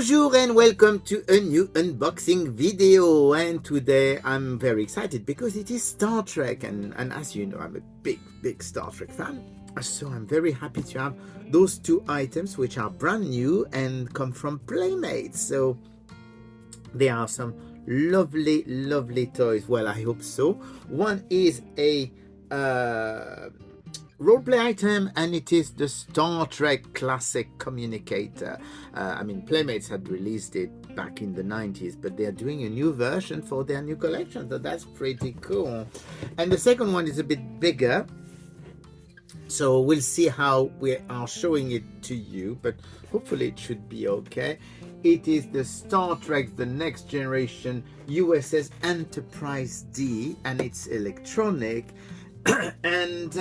Bonjour and welcome to a new unboxing video, and today I'm very excited because it is Star Trek, and as you know, I'm a big Star Trek fan, so I'm very happy to have those two items which are brand new and come from Playmates. So there are some lovely toys. Well, I hope so. One is a roleplay item, and it is the Star Trek classic Communicator. I mean, Playmates had released it back in the 90s, but they're doing a new version for their new collection, so that's pretty cool. And the second one is a bit bigger, so we'll see how we are showing it to you, but hopefully it should be okay. It is the Star Trek The Next Generation USS Enterprise D, and it's electronic. And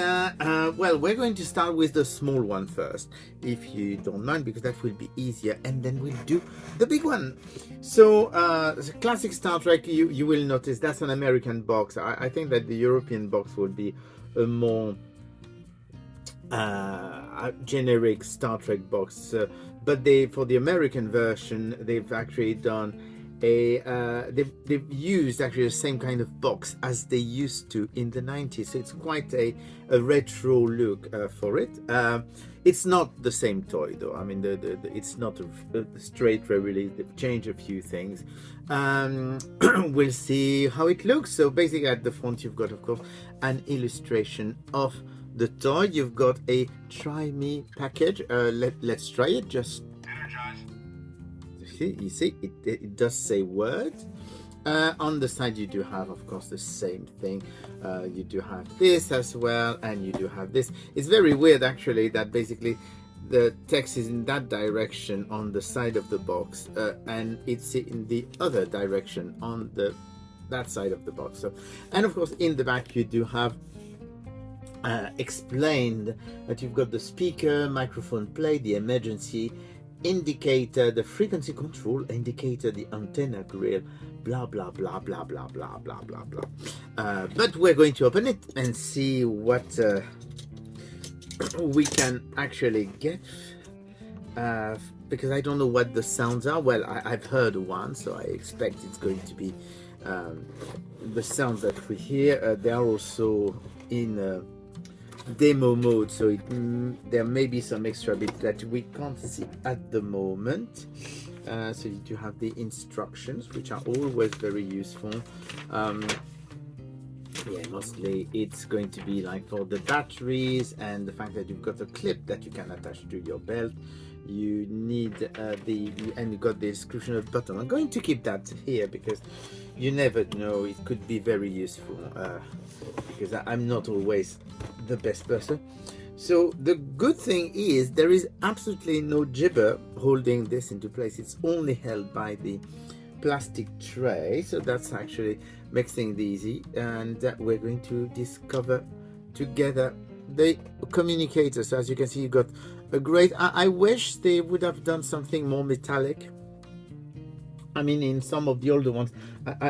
well, we're going to start with the small one first, if you don't mind, because that will be easier, and then we'll do the big one. So the classic Star Trek, you will notice that's an American box. I think that the European box would be a more generic Star Trek box, but for the American version, they've actually done they've used actually the same kind of box as they used to in the 90s, so it's quite a retro look for it. It's not the same toy though. I mean, it's not a straight re-release. They've changed a few things. We'll see how it looks. So basically at the front you've got, of course, an illustration of the toy. You've got a try me package. Let's try it. Just you see it does say words. On the side you do have, of course, the same thing. You do have this as well, and you do have this. It's very weird actually that basically the text is in that direction on the side of the box, and it's in the other direction on that side of the box. So, and of course in the back you do have explained that you've got the speaker, microphone play, the emergency indicator, the frequency control indicator, the antenna grill, blah blah blah blah blah blah blah blah blah. But we're going to open it and see what we can actually get, because I don't know what the sounds are. Well, I've heard one, so I expect it's going to be the sounds that we hear. They are also in demo mode, so there may be some extra bit that we can't see at the moment. So you do have the instructions, which are always very useful. Yeah, mostly it's going to be like for the batteries, and the fact that you've got a clip that you can attach to your belt. You need and you got the description of button. I'm going to keep that here because you never know, it could be very useful, because I'm not always the best person. So the good thing is there is absolutely no jibber holding this into place. It's only held by the plastic tray, so that's actually makes things easy. And we're going to discover together the communicator. So as you can see, you got a great, I wish they would have done something more metallic. I mean, in some of the older ones,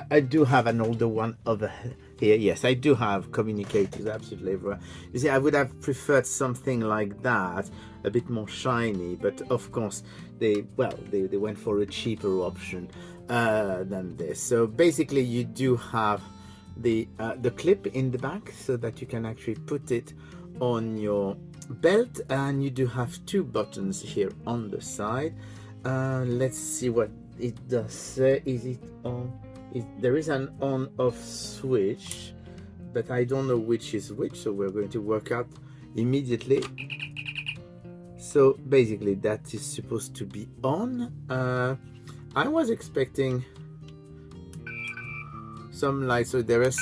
I do have an older one over here. Yes, I do have communicators absolutely everywhere. You see, I would have preferred something like that, a bit more shiny, but of course they went for a cheaper option than this. So basically you do have the clip in the back so that you can actually put it on your belt, and you do have two buttons here on the side. Let's see what it does say. Is it on? There is an on-off switch, but I don't know which is which, so we're going to work out immediately. So basically that is supposed to be on. I was expecting some light, so there is,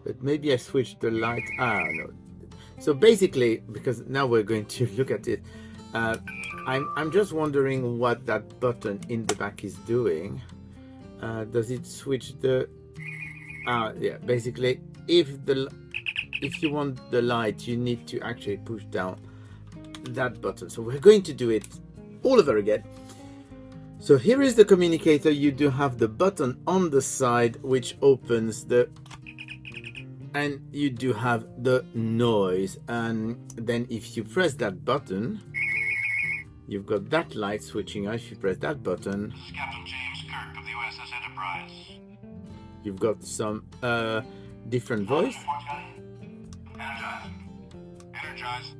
but maybe I switched the light. No. So basically, because now we're going to look at it, I'm just wondering what that button in the back is doing. Does it switch the? Yeah. Basically, if you want the light, you need to actually push down that button. So we're going to do it all over again. So here is the communicator. You do have the button on the side which opens the, and you do have the noise, and then if you press that button, You've got that light switching on if you press that button. This is Captain James Kirk of the USS Enterprise. You've got some different voice. Energize. Energize.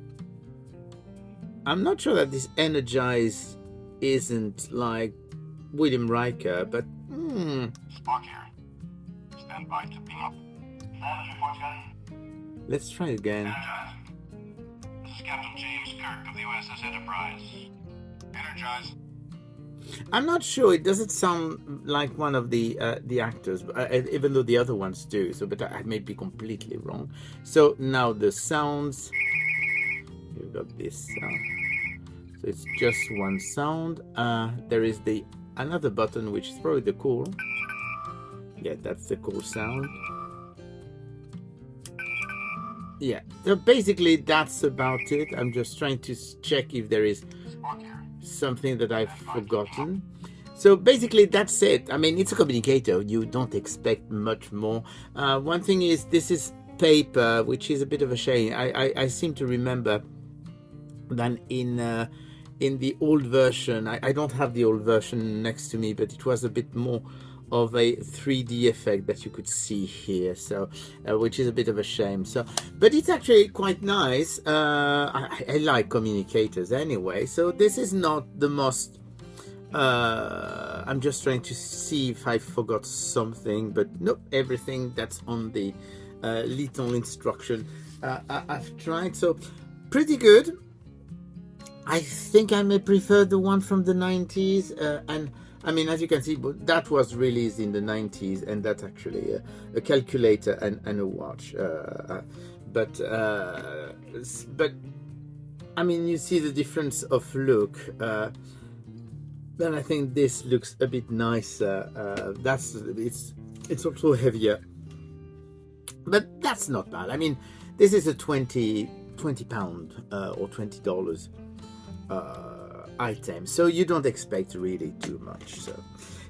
I'm not sure that this energize isn't like William Riker, but Spock here. Stand by to beam up. Status report, Scotty. let's try again. Energize. This is Captain James Kirk of the USS Enterprise. Energize. I'm not sure. It doesn't sound like one of the actors, even though the other ones do. So, but I may be completely wrong. So now the sounds. You've got this sound. So it's just one sound. There is the another button, which is probably the cool. Yeah, that's the cool sound. Yeah. So basically, that's about it. I'm just trying to check if there is something that I've forgotten. So basically that's it. I mean, it's a communicator. You don't expect much more. One thing is this is paper, which is a bit of a shame. I seem to remember that in the old version, I don't have the old version next to me, but it was a bit more of a 3D effect that you could see here, so which is a bit of a shame. So, but it's actually quite nice. I like communicators anyway, so this is not the most. I'm just trying to see if I forgot something, but nope, everything that's on the little instruction I've tried, so pretty good. I think I may prefer the one from the 90s, and I mean, as you can see, that was released in the 90s, and that's actually a calculator and a watch. But I mean, you see the difference of look. Then I think this looks a bit nicer. It's also heavier, but that's not bad. I mean, this is a 20 pound or $20 item, so you don't expect really too much. So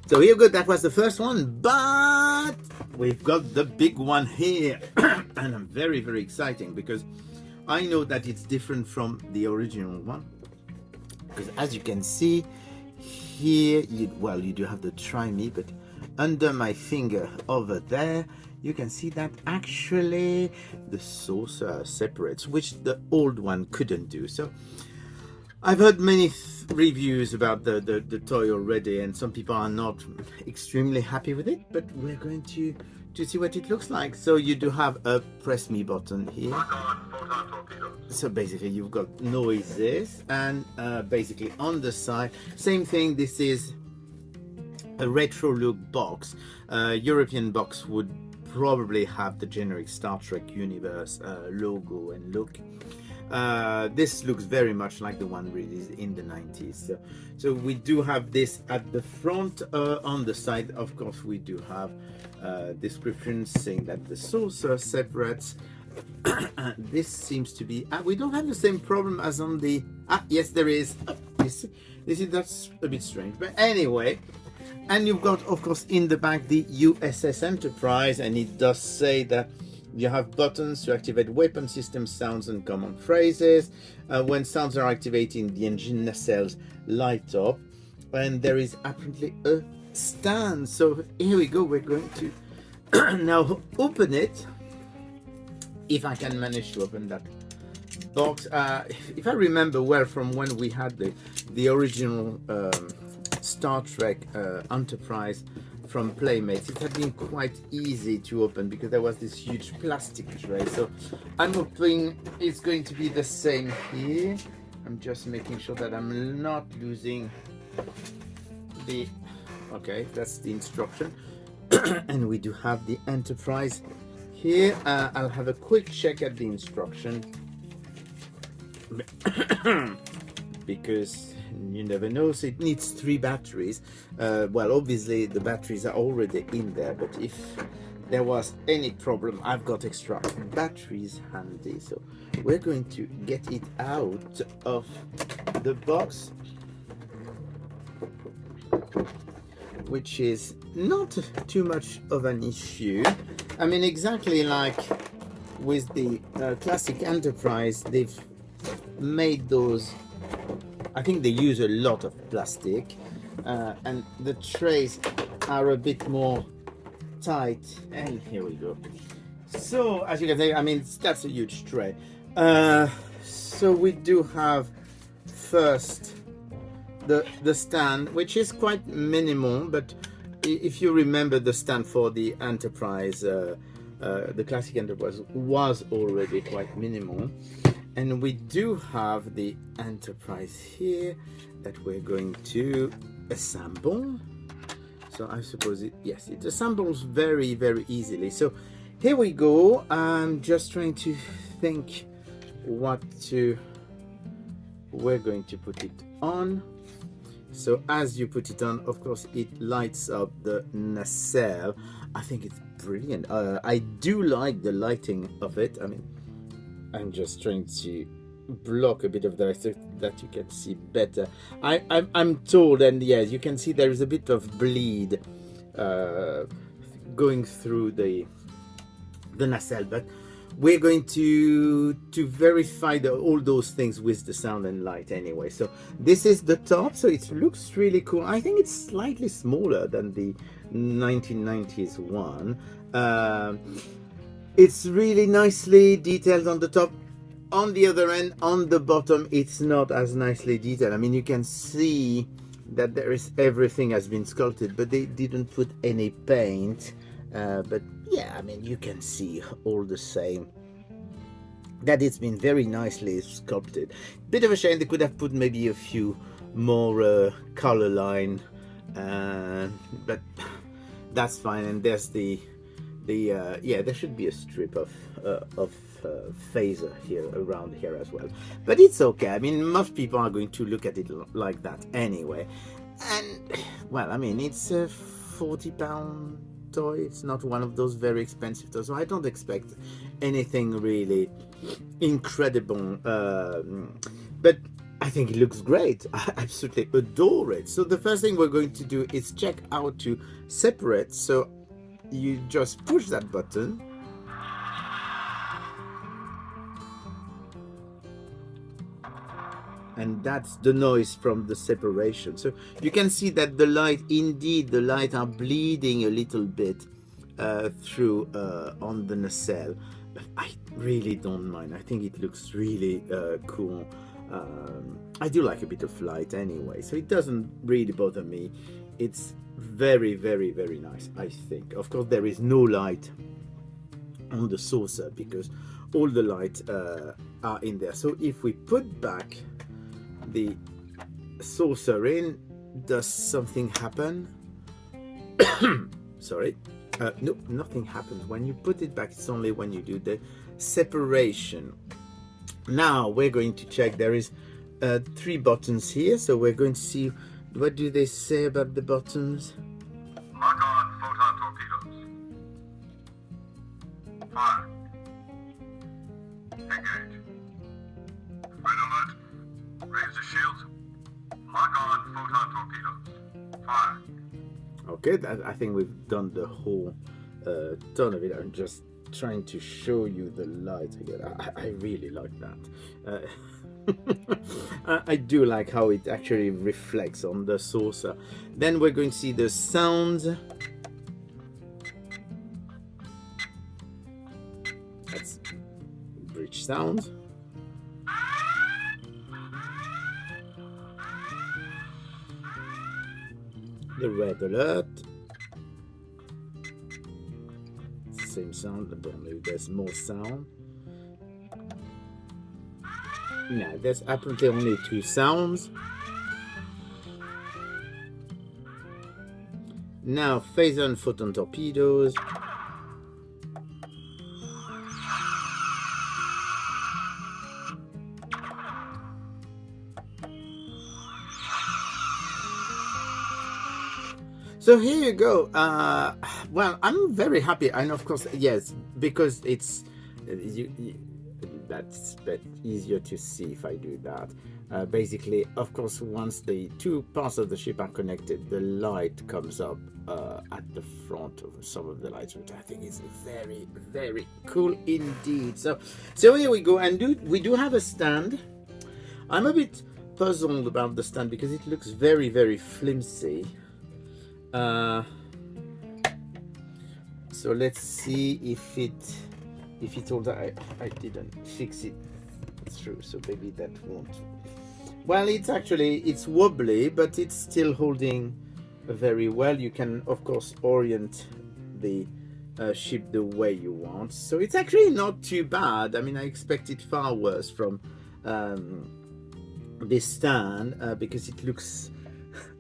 here we go. That was the first one, but we've got the big one here. And I'm very, very exciting because I know that it's different from the original one, because as you can see here, you do have the try me, but under my finger over there you can see that actually the saucer separates, which the old one couldn't do. So I've heard many reviews about the toy already, and some people are not extremely happy with it, but we're going to see what it looks like. So you do have a press me button here. So basically you've got noises, and basically on the side, same thing. This is a retro look box. European box would probably have the generic Star Trek universe logo and look. This looks very much like the one released in the 90s. So we do have this at the front. On the side, of course, we do have descriptions saying that the saucer separates. This seems to be. We don't have the same problem as on the. Yes, there is. That's a bit strange, but anyway. And you've got, of course, in the back the USS Enterprise, and it does say that you have buttons to activate weapon system sounds and common phrases. When sounds are activated, the engine nacelles light up, and there is apparently a stand. So here we go. We're going to now open it. If I can manage to open that box. If I remember well from when we had the original Star Trek Enterprise from Playmates, it had been quite easy to open because there was this huge plastic tray. So I'm hoping it's going to be the same here. I'm just making sure that I'm not losing the. Okay, that's the instruction. And we do have the Enterprise here. I'll have a quick check at the instruction because you never know. So it needs 3 batteries. Well, obviously the batteries are already in there, but if there was any problem, I've got extra batteries handy. So we're going to get it out of the box, which is not too much of an issue. I mean, exactly like with the classic Enterprise, they've made those I think they use a lot of plastic, and the trays are a bit more tight. And here we go. So as you can see, I mean, that's a huge tray. So we do have first the stand, which is quite minimal, but if you remember, the stand for the Enterprise, the classic Enterprise was already quite minimal. And we do have the Enterprise here that we're going to assemble. So I suppose yes, it assembles very, very easily. So here we go. I'm just trying to think what we're going to put it on. So as you put it on, of course, it lights up the nacelle. I think it's brilliant. I do like the lighting of it. I mean, I'm just trying to block a bit of the light so that you can see better. I'm told, and yes, you can see there is a bit of bleed going through the nacelle, but we're going to verify all those things with the sound and light anyway. So this is the top, so it looks really cool. I think it's slightly smaller than the 1990s one. It's really nicely detailed on the top. On the other end, on the bottom, it's not as nicely detailed. I mean, you can see that everything has been sculpted, but they didn't put any paint. But yeah, I mean, you can see all the same that it's been very nicely sculpted. Bit of a shame they could have put maybe a few more color line, but that's fine. And there's yeah, there should be a strip of phaser here around here as well, but it's okay. I mean, most people are going to look at it like that anyway. And well, I mean, it's a £40 toy. It's not one of those very expensive toys, so I don't expect anything really incredible, but I think it looks great. I absolutely adore it. So the first thing we're going to do is check how to separate. So you just push that button, and that's the noise from the separation. So you can see that the light are bleeding a little bit through on the nacelle, but I really don't mind. I think it looks really cool. I do like a bit of light anyway, so it doesn't really bother me. It's very, very, very nice, I think. Of course, there is no light on the saucer because all the lights are in there. So if we put back the saucer in, does something happen? Sorry. No, nothing happens when you put it back. It's only when you do the separation. Now we're going to check. There is 3 buttons here, so we're going to see what do they say about the buttons. Lock on photon torpedoes. Fire. Engage. Red alert. Raise the shields. Lock on photon torpedoes. Fire. Okay, I think we've done the whole ton of it. I'm just trying to show you the light again. I really like that. I do like how it actually reflects on the saucer. Then we're going to see the sounds. That's bridge sound. The red alert. It's the same sound, but maybe there's more sound. No, there's apparently only 2 sounds. Now, phaser and photon torpedoes. So here you go. Well, I'm very happy, and of course, yes, because it's that's a bit easier to see if I do that. Basically, of course, once the 2 parts of the ship are connected, the light comes up at the front of some of the lights, which I think is very, very cool indeed. So here we go, and we do have a stand. I'm a bit puzzled about the stand because it looks very, very flimsy. So let's see if it holds. I didn't fix it through, so maybe that won't. Well, it's wobbly, but it's still holding very well. You can of course orient the ship the way you want, so it's actually not too bad. I mean, I expected far worse from this stand because it looks,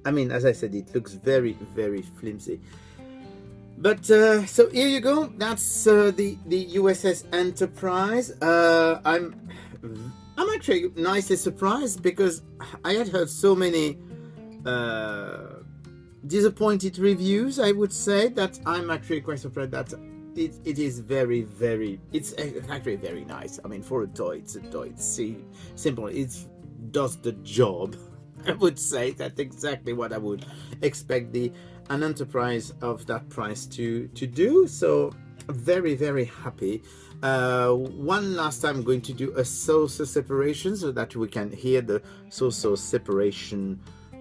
I mean, as I said, it looks very, very flimsy. But so here you go. That's the USS Enterprise. I'm actually nicely surprised because I had heard so many disappointed reviews. I would say that I'm actually quite surprised that it is very, very. It's actually very nice. I mean, for a toy, it's a toy. It's simple. It does the job. I would say that's exactly what I would expect an Enterprise of that price to do. So very, very happy. One last time I'm going to do a saucer separation so that we can hear the saucer separation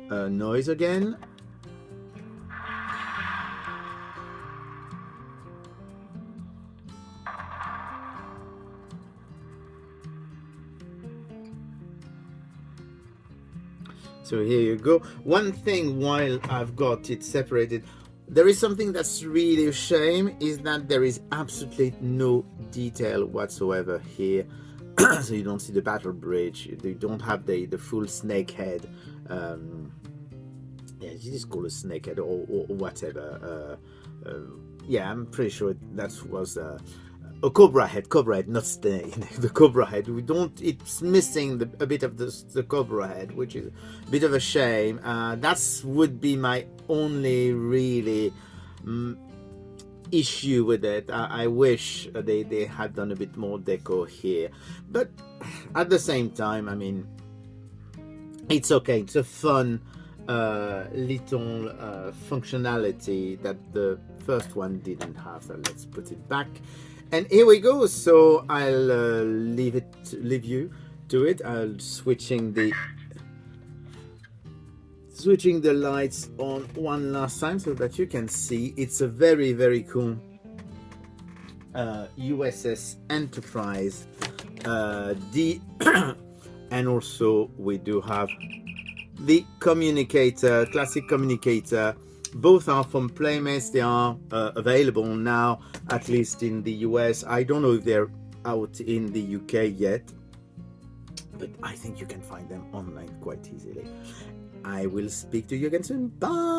noise again. So here you go. One thing while I've got it separated, there is something that's really a shame, is that there is absolutely no detail whatsoever here. So you don't see the battle bridge, you don't have the full snake head. Yeah, it is called a snake head or whatever. Yeah, I'm pretty sure that was a cobra head, not snake. The cobra head. We don't. It's missing a bit of the cobra head, which is a bit of a shame. That's would be my only really issue with it. I wish they had done a bit more deco here, but at the same time, I mean, it's okay. It's a fun little functionality that the first one didn't have. So let's put it back. And here we go. So I'll leave you to it. I'll switching the lights on one last time so that you can see. It's a very, very cool USS Enterprise D. And also we do have the Communicator, classic Communicator. Both are from Playmates. They are available now, at least in the US. I don't know if they're out in the UK yet, but I think you can find them online quite easily. I will speak to you again soon. Bye.